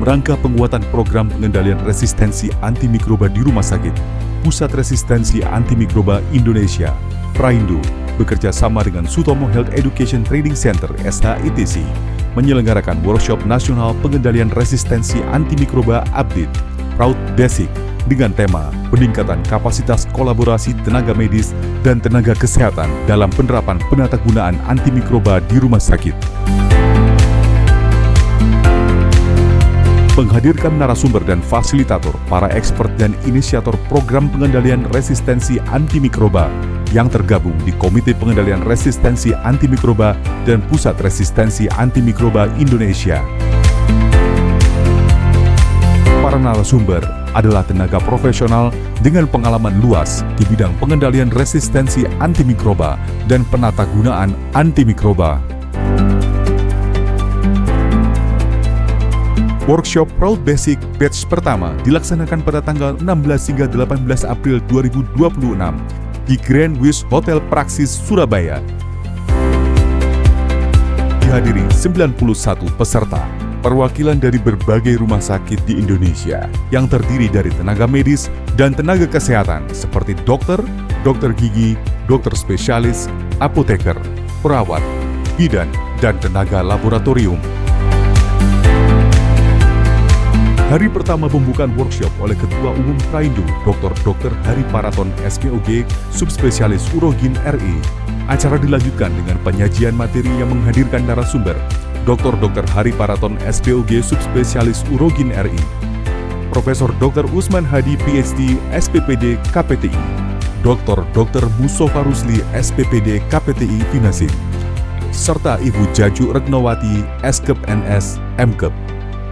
rangka penguatan program pengendalian resistensi antimikroba di rumah sakit, Pusat Resistensi Antimikroba Indonesia, Praindo, bekerja sama dengan Sutomo Health Education Training Center (SHITC), menyelenggarakan workshop nasional pengendalian resistensi antimikroba update, Proud Basic, dengan tema peningkatan kapasitas kolaborasi tenaga medis dan tenaga kesehatan dalam penerapan penatagunaan antimikroba di rumah sakit. Menghadirkan narasumber dan fasilitator, para expert dan inisiator program pengendalian resistensi antimikroba yang tergabung di Komite Pengendalian Resistensi Antimikroba dan Pusat Resistensi Antimikroba Indonesia. Para narasumber adalah tenaga profesional dengan pengalaman luas di bidang pengendalian resistensi antimikroba dan penatagunaan antimikroba. Workshop Proud Basic batch pertama dilaksanakan pada tanggal 16 hingga 18 April 2026 di Grand Wish Hotel Praxis, Surabaya. Dihadiri 91 peserta, perwakilan dari berbagai rumah sakit di Indonesia yang terdiri dari tenaga medis dan tenaga kesehatan seperti dokter, dokter gigi, dokter spesialis, apoteker, perawat, bidan, dan tenaga laboratorium. Hari pertama pembukaan workshop oleh Ketua Umum Praindo, Dr. Hari Paraton, SPOG, Subspesialis Urogin RI. Acara dilanjutkan dengan penyajian materi yang menghadirkan narasumber, Dr. Hari Paraton, SPOG, Subspesialis Urogin RI, Profesor Dr. Usman Hadi, PhD, SPPD, KPTI, Dr. Musofa Rusli, SPPD, KPTI, Finasin, serta Ibu Jaju Retnowati, SKEP NS, MKEP,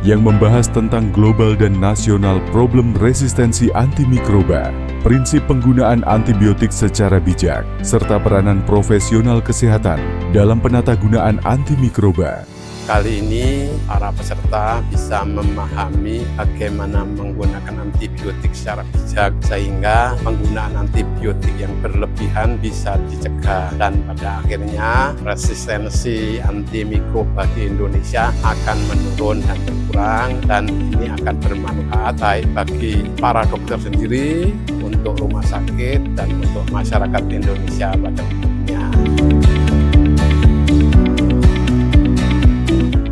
yang membahas tentang global dan nasional problem resistensi antimikroba, prinsip penggunaan antibiotik secara bijak, serta peranan profesional kesehatan dalam penatagunaan antimikroba. Kali ini para peserta bisa memahami bagaimana menggunakan antibiotik secara bijak sehingga penggunaan antibiotik yang berlebihan bisa dicegah, dan pada akhirnya resistensi antimikroba di Indonesia akan menurun dan berkurang, dan ini akan bermanfaat baik bagi para dokter sendiri, untuk rumah sakit, dan untuk masyarakat Indonesia pada umumnya.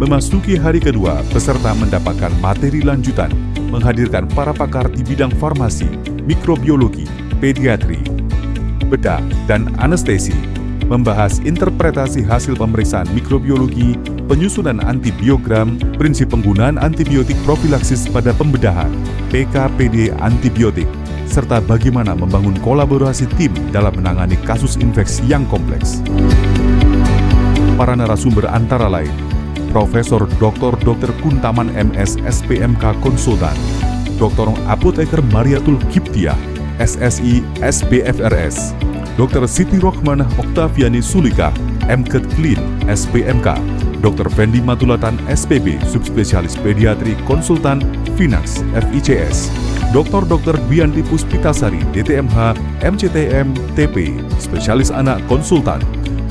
Memasuki hari kedua, peserta mendapatkan materi lanjutan, menghadirkan para pakar di bidang farmasi, mikrobiologi, pediatri, bedah, dan anestesi, membahas interpretasi hasil pemeriksaan mikrobiologi, penyusunan antibiogram, prinsip penggunaan antibiotik profilaksis pada pembedahan, PKPD antibiotik, serta bagaimana membangun kolaborasi tim dalam menangani kasus infeksi yang kompleks. Para narasumber antara lain, Profesor Dr. Kuntaman MS, SPMK Konsultan, Dr. Apoteker Mariatul Kiptiah, SSI, SPFRS, Dr. Siti Rohmanah Oktaviani Sulika, MKED Clean, SPMK, Dr. Fendi Matulatan, SPB, Subspesialis Pediatri Konsultan, Finax, FICS, Dr. Dwianti Puspitasari, DTMH, MCTM, TP, Spesialis Anak Konsultan,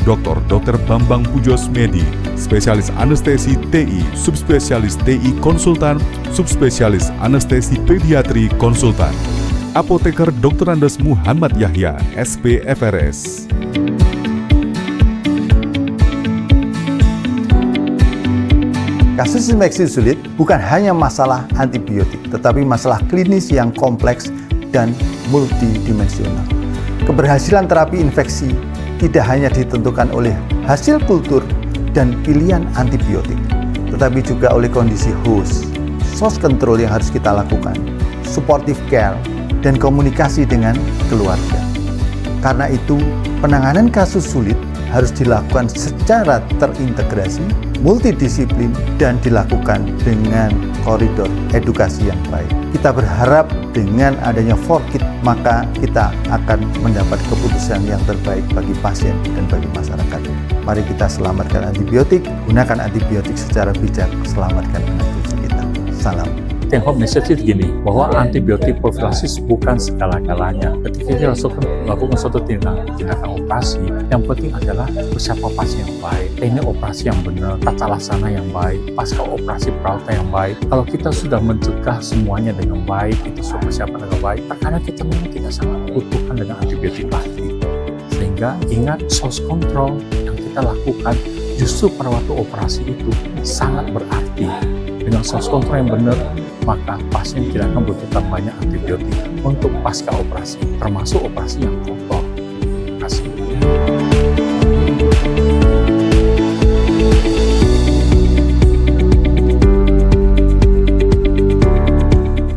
Dr. Bambang Pujos Medi, Spesialis Anestesi TI, Subspesialis TI Konsultan, Subspesialis Anestesi Pediatri Konsultan, Apoteker Dr. Andes Muhammad Yahya, SPFRS. Kasus infeksi sulit bukan hanya masalah antibiotik, tetapi masalah klinis yang kompleks dan multidimensional. Keberhasilan terapi infeksi tidak hanya ditentukan oleh hasil kultur dan pilihan antibiotik, tetapi juga oleh kondisi host, source control yang harus kita lakukan, supportive care, dan komunikasi dengan keluarga. Karena itu, penanganan kasus sulit harus dilakukan secara terintegrasi, multidisiplin, dan dilakukan dengan koridor edukasi yang baik. Kita berharap dengan adanya FORKIT, maka kita akan mendapat keputusan yang terbaik bagi pasien dan bagi masyarakat. Mari kita selamatkan antibiotik, gunakan antibiotik secara bijak, selamatkan anak cucu kita. Salam. take home message itu gini, bahwa antibiotik profilasis bukan segala-galanya. Ketika kita lakukan suatu tindakan operasi, yang penting adalah persiapan operasi yang baik, teknik operasi yang benar, tata laksana yang baik, pasca operasi perawatan yang baik. Kalau kita sudah mencegah semuanya dengan baik, kita sudah persiapan dengan baik, terkadang kita memang tidak sangat butuhkan dengan antibiotik lagi. Sehingga ingat source control yang kita lakukan justru pada waktu operasi itu sangat berarti. Dengan source control yang benar, maka pasien tidak akan membutuhkan banyak antibiotik untuk pasca operasi, termasuk operasi yang kotor. Terima kasih.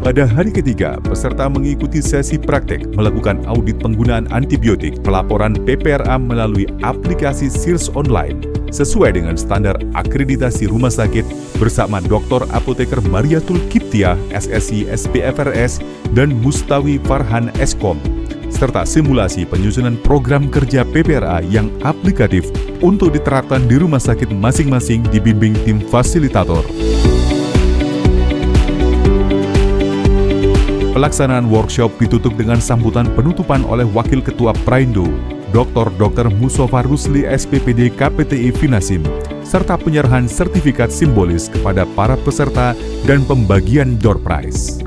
Pada hari ketiga, peserta mengikuti sesi praktek melakukan audit penggunaan antibiotik pelaporan PPRA melalui aplikasi SIRS Online sesuai dengan standar akreditasi rumah sakit bersama Dr. Apoteker Mariatul Kiptiah, SSI SPFRS, dan Mustawi Farhan Eskom, serta simulasi penyusunan program kerja PPRA yang aplikatif untuk diterapkan di rumah sakit masing-masing dibimbing tim fasilitator. Pelaksanaan workshop ditutup dengan sambutan penutupan oleh Wakil Ketua Praindo, Dr. Musofa Rusli SPPD KPTI Finasim, serta penyerahan sertifikat simbolis kepada para peserta dan pembagian door prize.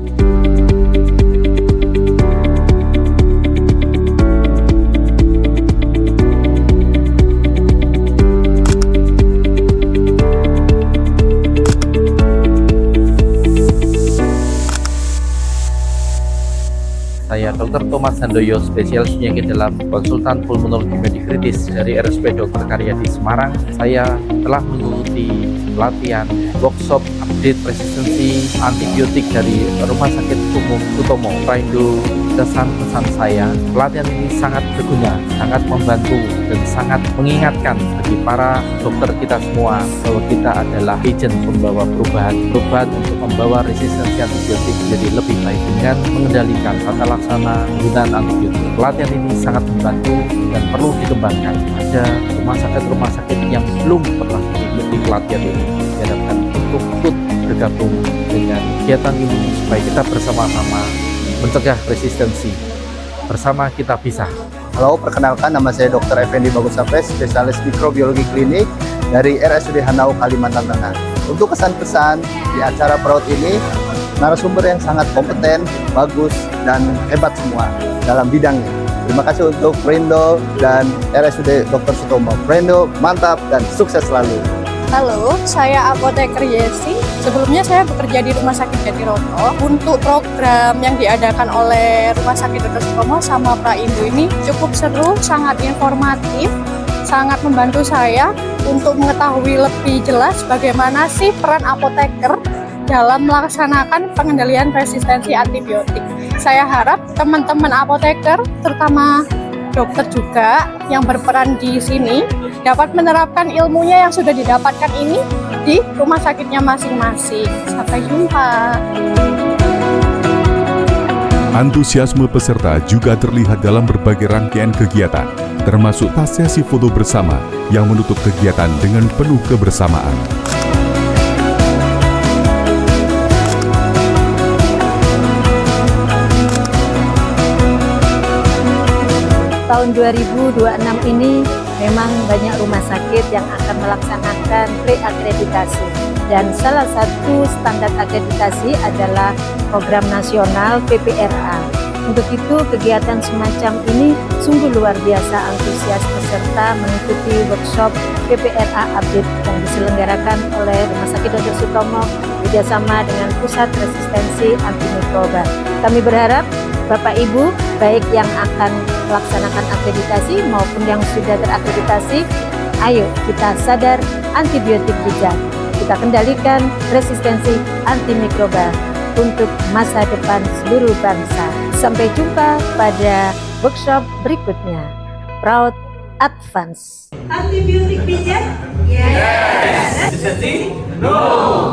Saya Dr. Thomas Handoyo, spesialis penyakit dalam, konsultan pulmonologi medik kritis dari RSUD Dr. Karyadi Semarang. Saya telah mengikuti pelatihan workshop update resistensi antibiotik dari Rumah Sakit Umum Utomo Praindo. Pesan saya, pelatihan ini sangat berguna, sangat membantu, dan sangat mengingatkan bagi para dokter kita semua bahwa kita adalah agent pembawa perubahan untuk membawa resistensi antibiotik menjadi lebih baik dengan mengendalikan tata laksana penggunaan antibiotik. Pelatihan ini sangat membantu dan perlu dikembangkan. Ada rumah sakit yang belum pernah mengikuti pelatihan ini, diharapkan untuk ikut bergabung dengan kegiatan ini supaya kita bersama-sama mencegah resistensi. Bersama kita bisa. Halo, perkenalkan nama saya Dr. Effendi Bagus Sapres, spesialis mikrobiologi klinik dari RSUD Hanau, Kalimantan Tengah. Untuk kesan-pesan di acara Proud ini, narasumber yang sangat kompeten, bagus, dan hebat semua dalam bidangnya. Terima kasih untuk Praindo dan RSUD Dr. Sutomo. Praindo, mantap dan sukses selalu. Halo, saya Apoteker Yesi. Sebelumnya saya bekerja di Rumah Sakit Jatiroto. Untuk program yang diadakan oleh Rumah Sakit Dr. Sutomo sama Praindo ini cukup seru, sangat informatif, sangat membantu saya untuk mengetahui lebih jelas bagaimana sih peran apoteker dalam melaksanakan pengendalian resistensi antibiotik. Saya harap teman-teman apoteker, terutama dokter juga yang berperan di sini, dapat menerapkan ilmunya yang sudah didapatkan ini di rumah sakitnya masing-masing. Sampai jumpa. Antusiasme peserta juga terlihat dalam berbagai rangkaian kegiatan, termasuk sesi foto bersama yang menutup kegiatan dengan penuh kebersamaan. Tahun 2026 ini memang banyak rumah sakit yang akan melaksanakan pre-akreditasi, dan salah satu standar akreditasi adalah program nasional PPRA. Untuk itu kegiatan semacam ini sungguh luar biasa antusias peserta mengikuti workshop PPRA update yang diselenggarakan oleh Rumah Sakit Dr. Sutomo bekerjasama dengan Pusat Resistensi Antimikroba. Kami berharap Bapak Ibu, baik yang akan melaksanakan akreditasi maupun yang sudah terakreditasi, ayo kita sadar antibiotik bijak. Kita kendalikan resistensi antimikroba untuk masa depan seluruh bangsa. Sampai jumpa pada workshop berikutnya. Proud Advance. Antibiotik bijak? Yes. Resistensi? No.